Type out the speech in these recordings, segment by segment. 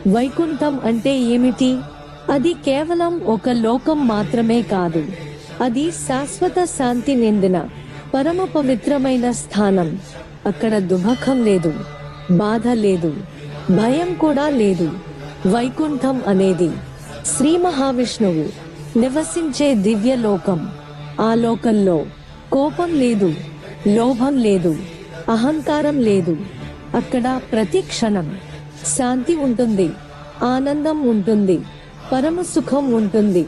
వైకుంఠం అంటే ఏమిటి? అది కేవలం ఒక లోకం మాత్రమే కాదు. అది శాశ్వత శాంతి నిండిన పరమ పవిత్రమైన స్థానం. అక్కడ దుఃఖం లేదు, బాధ లేదు, భయం కూడా లేదు. వైకుంఠం అనేది శ్రీ మహావిష్ణువు నివసించే దివ్య లోకం. ఆ లోకంలో కోపం లేదు, లోభం లేదు, అహంకారం లేదు. అక్కడ ప్రతి క్షణం శాంతి ఉంటుంది, ఆనందం ఉంటుంది, పరమ సుఖం ఉంటుంది.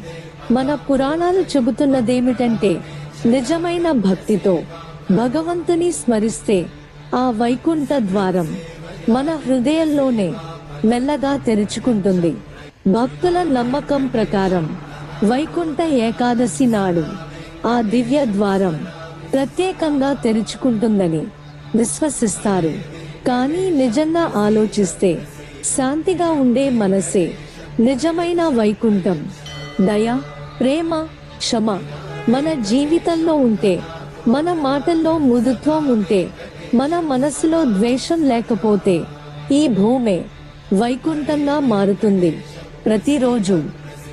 మన పురాణాలు చెబుతున్నదేమిటంటే, నిజమైన భక్తితో భగవంతుని స్మరిస్తే ఆ వైకుంఠ ద్వారం మన హృదయంలోనే మెల్లగా తెరుచుకుంటుంది. భక్తుల నమ్మకం ప్రకారం వైకుంఠ ఏకాదశి నాడు ఆ దివ్య ద్వారం ప్రత్యేకంగా తెరుచుకుంటుందని విశ్వసిస్తారు. కానీ నిజంగా ఆలోచిస్తే శాంతిగా ఉండే మనసే నిజమైన వైకుంఠం. దయ, ప్రేమ, క్షమ మన జీవితంలో ఉంటే, మన మాటల్లో మృదుత్వం ఉంటే, మన మనసులో ద్వేషం లేకపోతే ఈ భూమే వైకుంఠంగా మారుతుంది. ప్రతిరోజు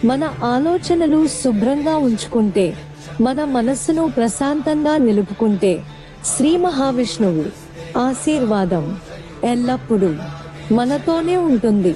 మన ఆలోచనలు శుభ్రంగా ఉంచుకుంటే, మన మనస్సును ప్రశాంతంగా నిలుపుకుంటే శ్రీ మహావిష్ణువు ఆశీర్వాదం ఎల్లప్పుడూ మనతోనే ఉంటుంది.